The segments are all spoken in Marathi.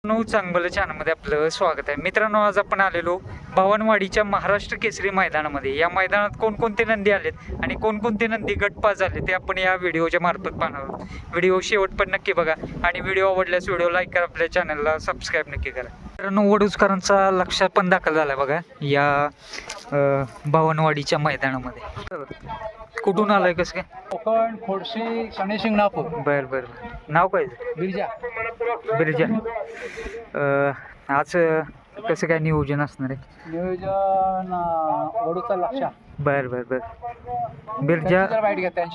चांगलं चॅनलमध्ये आपलं स्वागत आहे. मित्रांनो, आज आपण आलेलो भवनवाडीच्या महाराष्ट्र केसरी मैदानामध्ये. या मैदानात कोणकोणते नंदी आलेत आणि कोणकोणते नंदी गटपास झाले ते आपण या व्हिडिओच्या मार्फत पाहणार आहोत. व्हिडिओ शेवट पण नक्की बघा आणि व्हिडिओ आवडल्यास व्हिडिओ लाईक करा, आपल्या चॅनलला सबस्क्राईब नक्की करा. मित्रांनो, वडूजकरांचा लक्ष पण दाखल झाला बघा या भवनवाडीच्या मैदानामध्ये. कुठून आलाय कसं काय? कोकण खोडशी शनी शिंगणापूर. बर बर, नाव काय? बिरजा. बिरजा. आज कसं काय नियोजन असणार आहे? नियोजन वडूचा लक्ष. बर बर बर. बिरजा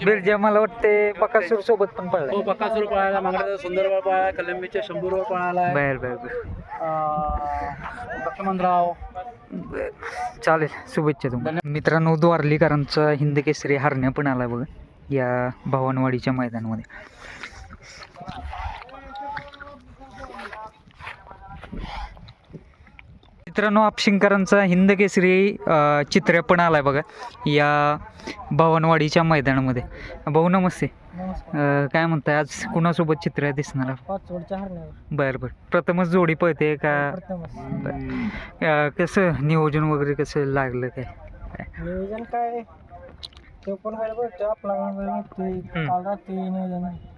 बिरजा मला वाटते बकासूर सोबत पण पडला. तो बकासूर पळाला, मागण्याचा सुंदरबाळ पळाला, कलंबीच्या शंभूरवर पळाला. बर बर बर. लक्ष्मणराव. चालेल, शुभेच्छा तुम्हाला. मित्रांनो, द्वारलीकरांचा हिंद केसरी हरण्या पण आला बघा या भवनवाडीच्या मैदानामध्ये. मित्रांनो, आपशिंकरांचा हिंद केसरी चित्र पण आलाय बघा या भवनवाडीच्या मैदानामध्ये. भाऊ नमस्ते. काय म्हणताय, आज कुणासोबत चित्र दिसणार? बरं बरं. प्रथमच जोडी पळते का? कसं नियोजन वगैरे कसं लागलं काय? नियोजन काय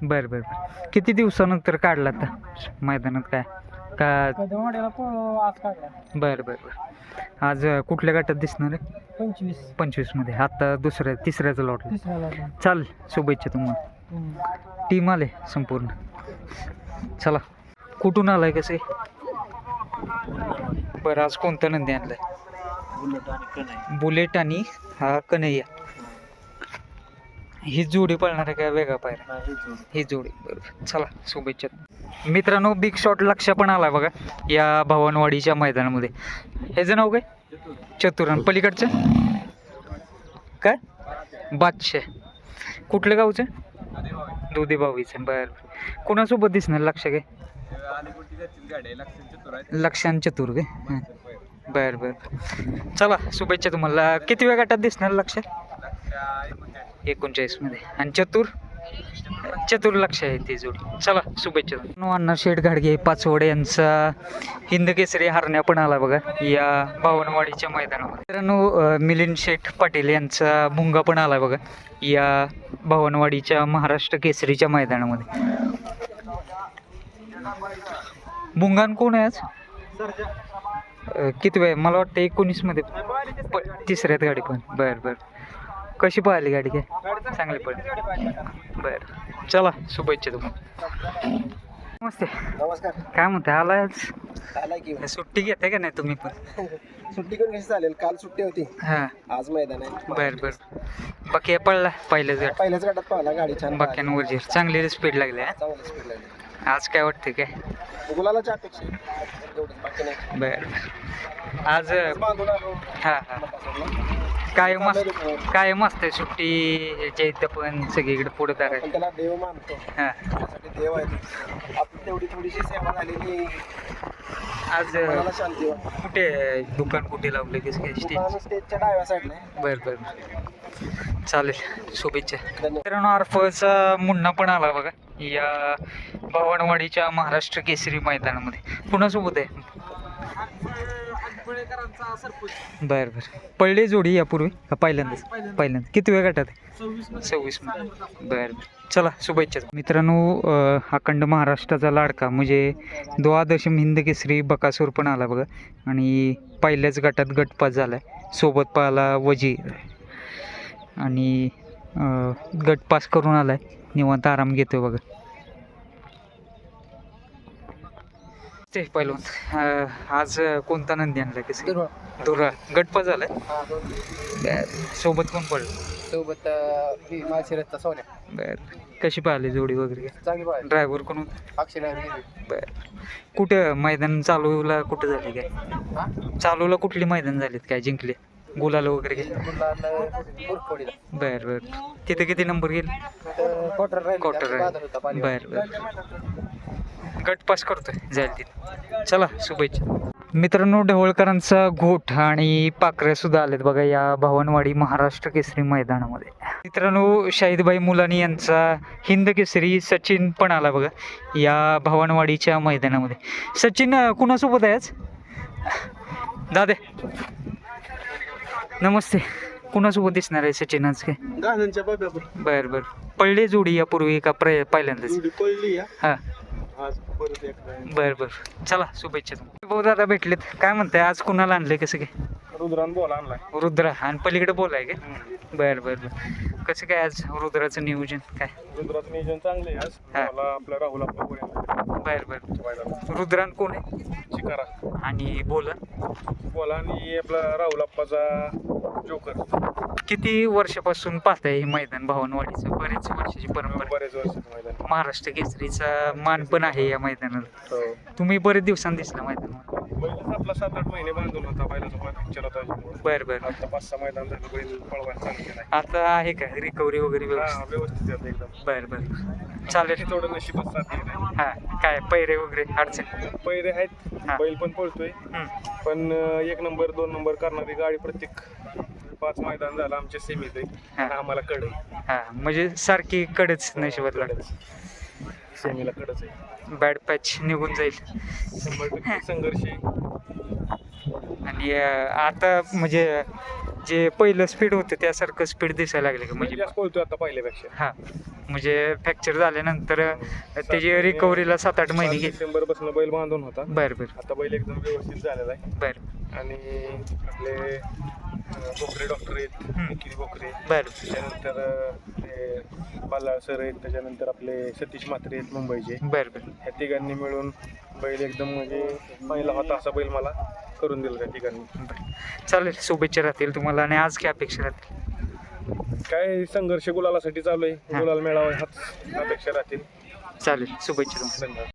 बरं बरं. किती दिवसानंतर काढला आता मैदानात काय का? बरं बरं बरं. आज कुठल्या गटात दिसणार आहे? 25 मध्ये. आता तिसऱ्याचं लॉट. चाल, शुभेच्छा तुम्हाला. टीम आले संपूर्ण. चला, कुठून आलाय कसे? बरं, आज कोणता नंदी आणलाय? बुलेट आणि हा कन्हैया. ही जोडी पळणार आहे का वेगळा पायरा? ही जोडी. बरोबर, चला शुभेच्छा. मित्रांनो, बिग शॉट लक्ष पण आला बघा या भवनवाडीच्या मैदानामध्ये. ह्याचं नाव काय? चतुरन. पलीकडचं काय? बादशाह. कुठल्या गावचं? दुधी बावीचं. बरं. कोणासोबत दिसणार लक्ष काय? लक्षांत चतुर काय? बरं बरं. चला, शुभेच्छा तुम्हाला. किती वेळ गटात दिसणार लक्ष? 39 मध्ये. आणि चतुर लक्ष आहे ती जोडी. चला, शुभेच्छा. अण्णा शेठ घाडगे पाचवडे यांचा हिंद केसरी हरण्या पण आला बघा या भवनवाडीच्या मैदानामध्ये. मित्रांनो, मिलिंद शेठ पाटील यांचा भुंगा पण आला बघा या भवनवाडीच्या महाराष्ट्र केसरीच्या मैदानामध्ये. भुंगान कोण आहे आज? किती वेळ? मला वाटतं 19 मध्ये. तिसऱ्यात गाडी पण. बरं बरं. कशी पाहिली गाडी? काय चांगली पडली. बरं, चला शुभेच्छा तुम्हाला. नमस्ते. नमस्कार. काय म्हणते, आलाय आज? आलाय की. सुट्टी घेते का नाही तुम्ही पण? सुट्टी करून कशी चालेल? काल सुट्टी होती, हां. आज मैदान आहे. बरं बरं. बाकी पडला पहिल्याच गटात पाहिला, गाडी छान. बाक्यांवर चांगली स्पीड लागली. चांगली स्पीड लागली. आज काय वाटते काय? गुलालाची अपेक्षा एवढंच, बाकी नाही. बरं. आज बांधून आलो. हां हां. काय मस्त आहे सुट्टी ह्याच्या इथं पण सगळीकडे पुढे तर आहे. पण त्याला देव मानतो. हां. त्यासाठी देव आहे. आपली तेवढी थोडीशी सेवा झालेली, आज मनाला शांती वाटते. कुठे दुकान कुठे लावलं की काय? स्टेजच्या डाव्या साईडला आहे. बरं बरं. चालेल, शुभेच्छा. धन्यवाद. मित्रांनो, आरफचा मुन्ना पण आला बघा या भवनवाडीच्या महाराष्ट्र केसरी मैदानामध्ये. कुणासोबत आहे? बरं बरं. पडली जोडी यापूर्वी का पहिल्यांदाच? पहिल्यांदा. किती वेळ गटात? 26 मध्ये. बरं बरं. चला, शुभेच्छा. मित्रांनो, अखंड महाराष्ट्राचा लाडका म्हणजे द्वादशम हिंद केसरी बकासूर पण आला बघा आणि पहिल्याच गटात गटपास झाला आहे. सोबत पाहिला वजीर आणि गटपास करून आलाय. निवांत आराम घेतोय बघा ते पहिलं. आज कोणता नंदी आणलाय कसं? दुरा. गटपास झालाय. सोबत कोण पडलं? सोबत माळशिरसचा सोन्या. बरं. कशी पाहिली जोडी वगैरे? चांगली पाहिजे. ड्रायव्हर कोण? अक्षय ड्रायव्हर. बरं. कुठं मैदान चालूला कुठं झाली काय? चालूला कुठली मैदान झालीत काय जिंकले? गुलाल वगैरे गेले? बरं बरं. तिथे किती नंबर गेले? क्वार्टर. बरं बरं. गट पास करतोय जाईल तिथे. चला, शुभेच्छा. मित्रांनो, ढवळकरांचा घोट आणि पाखरे सुद्धा आलेत बघा या भवनवाडी महाराष्ट्र केसरी मैदानामध्ये. मित्रांनो, शाहिदभाई मुलानी यांचा हिंद केसरी सचिन पण आला बघा या भवनवाडीच्या मैदानामध्ये. सचिन कुणासोबत आहे आज? दादा नमस्ते. कुणासोबत दिसणार आहे सचिन आज काय? गाण्यांच्या बाब्यावर बरं बरं. पडले जोडी यापूर्वी का पहिल्यांदाच? एवढी पळली या हां आज परत एकदा. बरं बरं. चला शुभेच्छा तुम्हाला. भाऊ दादा भेटलेत, काय म्हणताय आज कुणाला आणलंय कसं काय? रुद्रान बोला आणलाय. रुद्रा आणि पलीकडे बोलाय काय? बरं बरं बरं. कसं काय आज रुद्राचं नियोजन काय? रुद्राचं नियोजन चांगले आज. हा. मला आपला राहुल आपला बरं बरं. रुद्रान कोण आहे चिकारा आणि बोला? बोला आणि आपला राहुल आप्पाचा जोकर. किती वर्षापासून पाहताय हे मैदान भवनवाडीचं? बरेच वर्षाची परंपरा. बरेच वर्ष मैदान. महाराष्ट्र केसरीचा मान पण आहे या मैदानात. हो. तुम्ही बरेच दिवसांनी दिसला मैदानावर. बैलाच आपला 7-8 महिने बांधून होता. बैलाचा पिक्चर होता. बरं बरं. आता 5-6 मैदान झालं बैल पळवायला चालू केलाय. आता आहे का रिकव्हरी वगैरे हा व्यवस्थित? व्यवस्थित आहे एकदम. बरं बरं चालेल. थोडं नशीबच साथ देत आहे. हां काय पैरे वगैरे अडचण? पैरे आहेत. हा. बैल पण पळतोय. हं. पण 1 नंबर 2 नंबर करणारी गाडी प्रत्येक 5 मैदान झालं आमच्या सीमेत आहे. हा. आम्हाला कड हां म्हणजे सारखी कडेच नशिबात लागत. सेमीला कडच आहे. बॅड पॅच निघून जाईल. 100% संघर्ष आहे. आणि आता म्हणजे जे पहिलं स्पीड होतं त्यासारखं स्पीड दिसायला लागले का? म्हणजे म्हणजे जास्त पळतोय आता पहिल्यापेक्षा. हां म्हणजे फ्रॅक्चर झाल्यानंतर त्याची रिकव्हरीला 7-8 महिने घेत. डिसेंबर पासून बैल बांधून होता. बरं बरं आता बैल एकदम व्यवस्थित झालेला आहे. बरं आणि आपले बोकरे डॉक्टर आहेत. निखिल बोकरे. बरं त्याच्यानंतर ते बालाळ सर आहेत. त्याच्यानंतर आपले सतीश म्हात्रे आहेत मुंबईचे. बरं बरं. ह्या तिघांनी मिळून बैल एकदम म्हणजे पहिला होता असा बैल मला करून दिला त्या तिघांनी. चालेल, शुभेच्छा राहतील तुम्हाला. आणि आज काय अपेक्षा राहतील? काय संघर्ष गुलालासाठी चालू आहे. हा. गुलाल मिळावा हाच अपेक्षा राहतील. चालेल, शुभेच्छा तुम्हाला. धन्यवाद.